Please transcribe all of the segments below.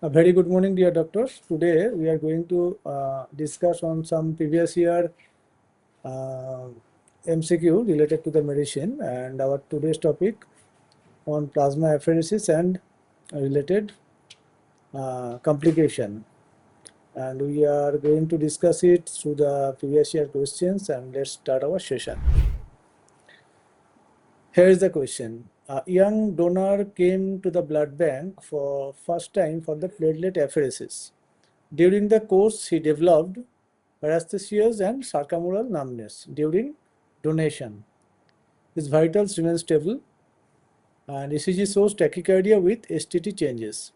A very good morning, dear doctors. Today we are going to discuss on some previous year uh, MCQ related to the medicine, and our today's topic on plasma apheresis and related complication. And we are going to discuss it through the previous year questions, and let's start our session. Here is the question. A young donor came to the blood bank for first time for the platelet apheresis. During the course, he developed paresthesias and circumoral numbness during donation. His vitals remain stable, and ECG shows tachycardia with STT changes.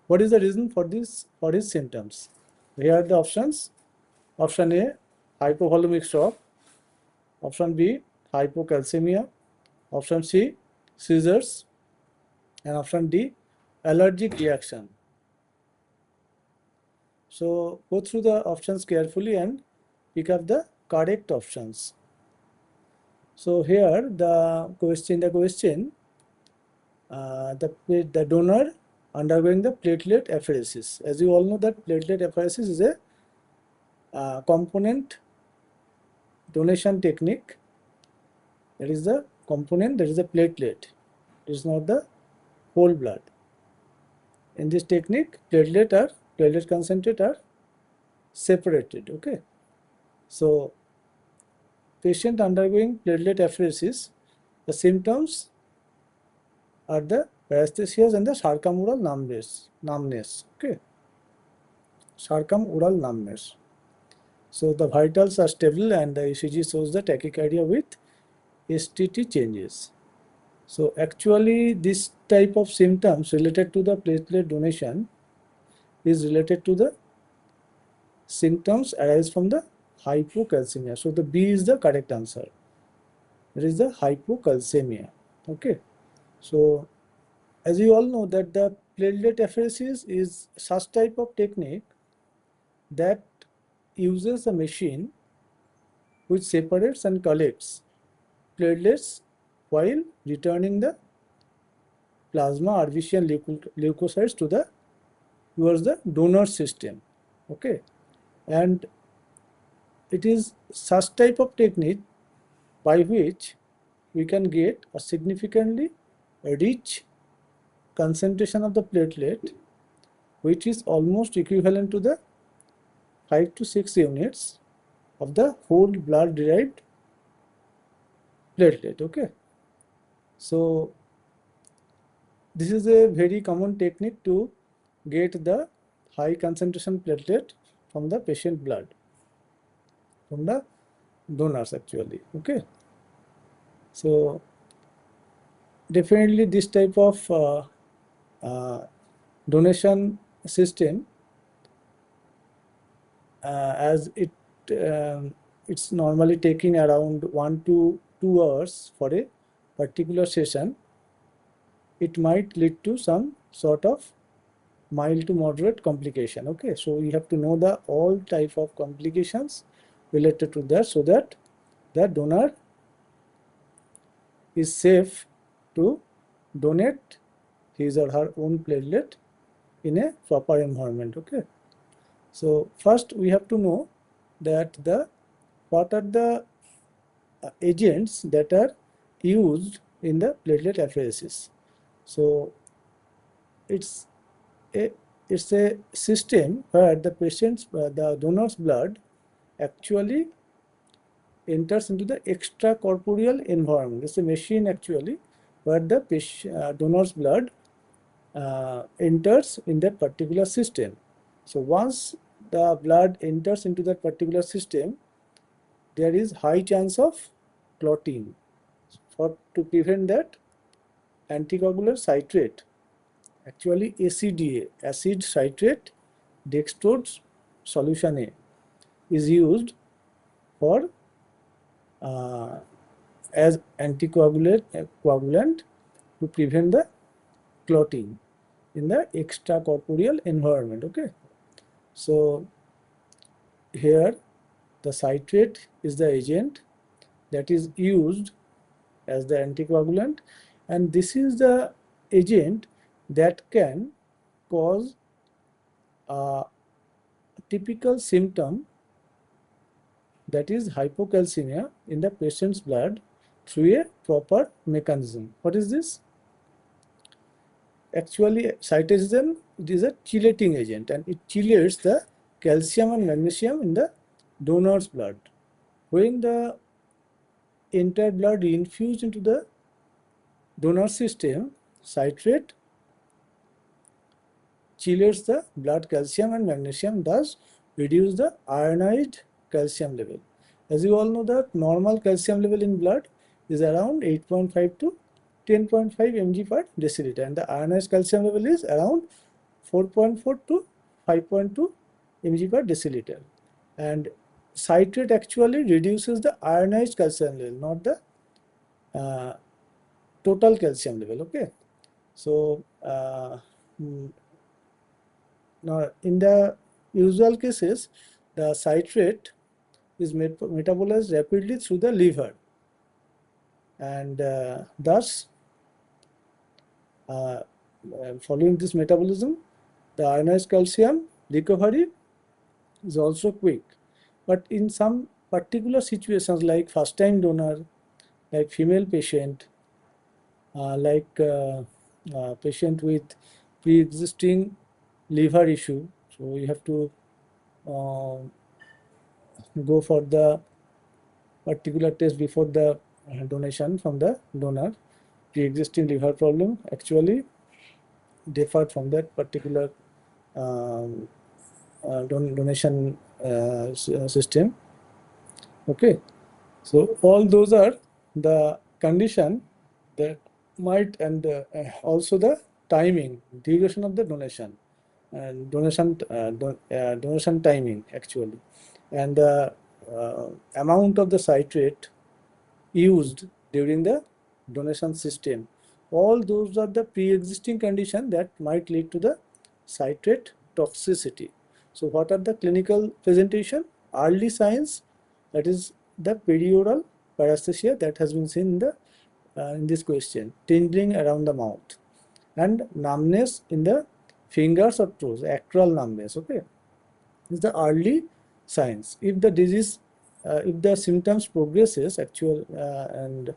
What is the reason for his symptoms? Here are the options. Option A, hypovolemic shock. Option B, hypocalcemia. Option C, seizures. And option D, allergic reaction. So go through the options carefully and pick up the correct options. So here the question, the donor undergoing the platelet apheresis. As you all know that platelet apheresis is a component donation technique. That is the component, that is the platelet. It is not the whole blood. In this technique, platelet concentrate are separated. Okay. So patient undergoing platelet apheresis, the symptoms are the paresthesias and the circumoral numbness. Okay. Circumoral numbness. So the vitals are stable and the ECG shows the tachycardia with STT changes. So actually this type of symptoms related to the platelet donation is related to the symptoms arise from the hypocalcemia. So the B is the correct answer. It is the hypocalcemia. Okay. So as you all know that the platelet apheresis is such type of technique that uses a machine which separates and collects platelets while returning the plasma RBC and leukocytes towards the donor system. Okay. And it is such type of technique by which we can get a significantly rich concentration of the platelet, which is almost equivalent to the 5 to 6 units of the whole blood derived platelet. Okay. So this is a very common technique to get the high concentration platelet from the patient blood, from the donors actually. Okay. So definitely this type of donation system, as it's normally taking around 1 to 2 hours for a particular session, it might lead to some sort of mild to moderate complication. Okay, so we have to know the all type of complications related to that, so that the donor is safe to donate his or her own platelet in a proper environment. Okay, so first we have to know that what are the agents that are used in the platelet apheresis. So it's a system where the the donor's blood actually enters into the extracorporeal environment. It's a machine actually where the donor's blood enters in that particular system. So once the blood enters into that particular system, there is high chance of clotting. To prevent that, anticoagulant citrate, actually ACDA, acid citrate dextrose solution A, is used for as anticoagulant to prevent the clotting in the extracorporeal environment. Okay, so here the citrate is the agent that is used as the anticoagulant, and this is the agent that can cause a typical symptom, that is hypocalcemia, in the patient's blood through a proper mechanism. What is this? Actually, cytosine, it is a chelating agent, and it chelates the calcium and magnesium in the donor's blood. When the entire blood infused into the donor system, citrate chelates the blood calcium and magnesium, thus reduce the ionized calcium level. As you all know that normal calcium level in blood is around 8.5 to 10.5 mg per deciliter, and the ionized calcium level is around 4.4 to 5.2 mg per deciliter. And citrate actually reduces the ionized calcium level, not the total calcium level. Okay, so now in the usual cases, the citrate is metabolized rapidly through the liver, and thus following this metabolism, the ionized calcium recovery is also quick. But in some particular situations, like first time donor, like female patient, patient with pre-existing liver issue, so you have to go for the particular test before the donation from the donor. Pre-existing liver problem actually differed from that particular donation system. Okay, so all those are the condition that might, and also the timing, duration of the donation, and donation timing actually, and the amount of the citrate used during the donation system. All those are the pre-existing condition that might lead to the citrate toxicity. So what are the clinical presentation? Early signs, that is the perioral paresthesia that has been seen in the in this question, tingling around the mouth, and numbness in the fingers or toes, acral numbness. Okay, is the early signs. If the disease, if the symptoms progresses actual and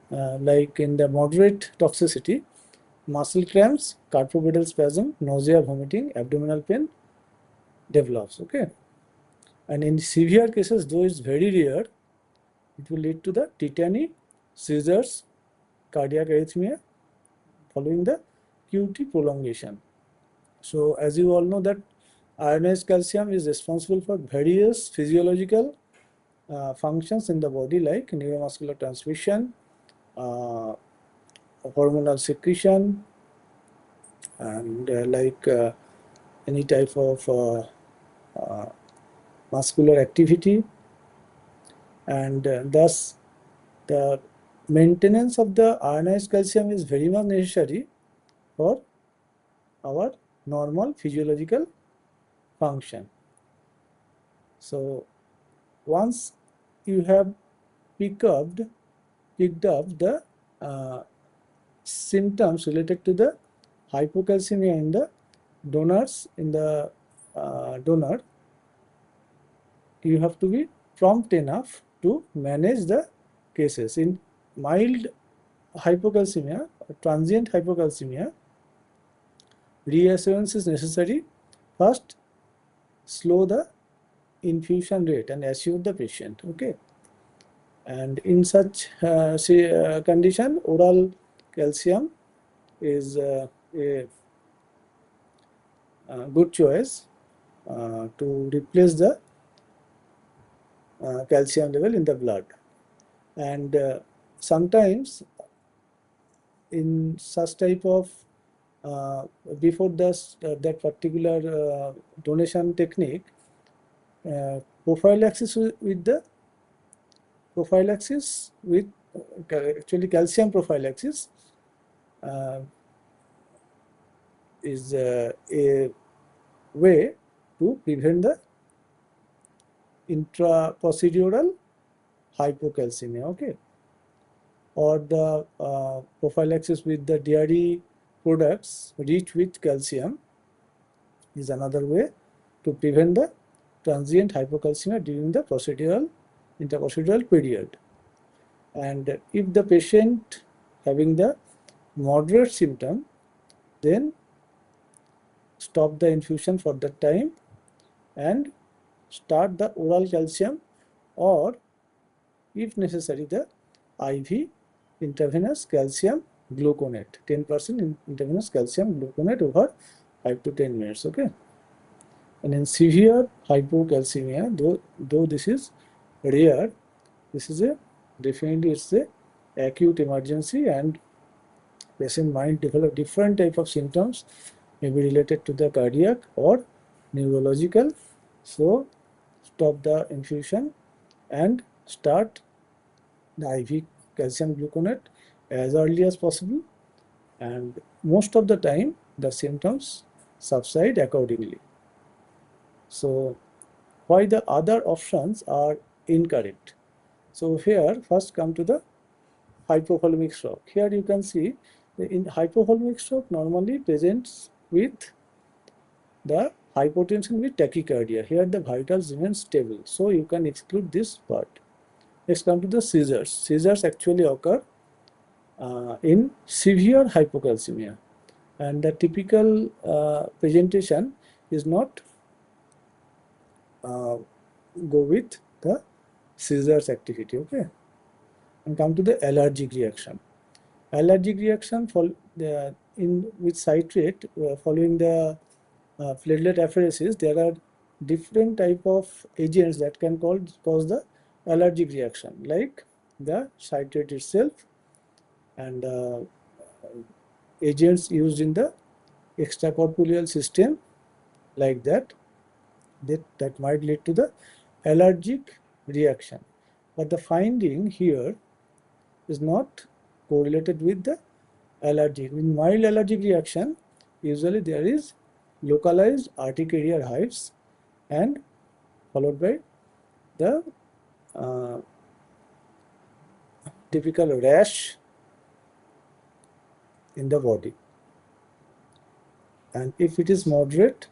like in the moderate toxicity, muscle cramps, carpopedal spasm, nausea, vomiting, abdominal pain develops. Okay, and in severe cases, though it's very rare, it will lead to the tetany, seizures, cardiac arrhythmia following the QT prolongation. So as you all know that ionized calcium is responsible for various physiological functions in the body, like neuromuscular transmission, hormonal secretion, and any type of muscular activity, and thus the maintenance of the ionized calcium is very much necessary for our normal physiological function. So once you have picked up the symptoms related to the hypocalcemia in the donors, in the donor, you have to be prompt enough to manage the cases. In mild hypocalcemia, transient hypocalcemia, reassurance is necessary. First, slow the infusion rate and assure the patient. Okay, and in such condition, oral calcium is a good choice to replace the calcium level in the blood. And sometimes in such type of before that particular donation technique, prophylaxis with actually calcium prophylaxis is a way to prevent the intraprocedural hypocalcemia. Okay, or the prophylaxis with the dairy products rich with calcium is another way to prevent the transient hypocalcemia during the interprocedural period. And if the patient having the moderate symptom, then stop the infusion for that time and start the oral calcium, or if necessary the IV intravenous calcium gluconate, 10% intravenous calcium gluconate over 5 to 10 minutes. Okay. And in severe hypocalcemia, though this is rare, this is definitely it's a acute emergency, and patient might develop different type of symptoms, maybe related to the cardiac or neurological. So stop the infusion and start the IV calcium gluconate as early as possible, and most of the time the symptoms subside accordingly. So why the other options are incorrect? So here first come to the hypovolemic shock. Here you can see in hypovolemic shock normally presents with the hypotension with tachycardia. Here the vitals remain stable, so you can exclude this part. Next come to the seizures. Seizures actually occur in severe hypocalcemia, and the typical presentation is not go with the seizures activity. Okay. And come to the allergic reaction. Allergic reaction with citrate following the platelet apheresis, there are different type of agents that can cause the allergic reaction, like the citrate itself and agents used in the extracorporeal system, like that might lead to the allergic reaction. But the finding here is not correlated with the allergy. In mild allergic reaction, usually there is localized urticarial hives and followed by the typical rash in the body. And if it is moderate,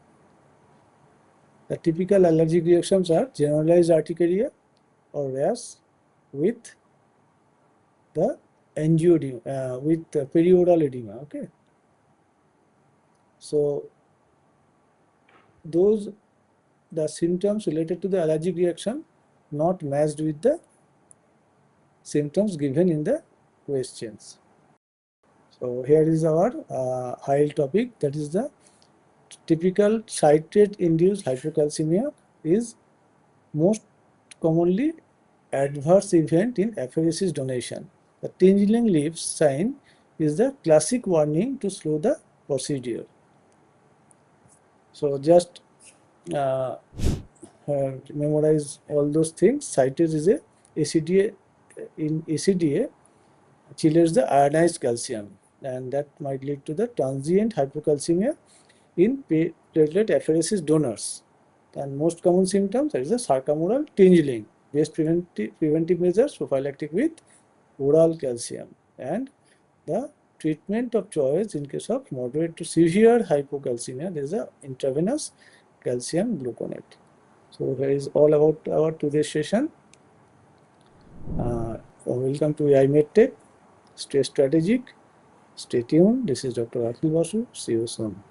the typical allergic reactions are generalized urticaria or rash with the angioedema, with perioral edema. Okay. So the symptoms related to the allergic reaction not matched with the symptoms given in the questions. So here is our high topic, that is the typical citrate-induced hypocalcemia is most commonly adverse event in apheresis donation. The tingling lips sign is the classic warning to slow the procedure. So just memorize all those things. Citrate is a ACDA. In ACDA, chelates the ionized calcium, and that might lead to the transient hypocalcemia in platelet apheresis donors. And most common symptoms is the circumoral tingling. Best preventive measures prophylactic with oral calcium, and the treatment of choice in case of moderate to severe hypocalcemia, there is a intravenous calcium gluconate. So here is all about our today's session. Welcome to AI MedTech. Stay strategic, stay tuned. This is Dr. Akhil Basu. See you soon.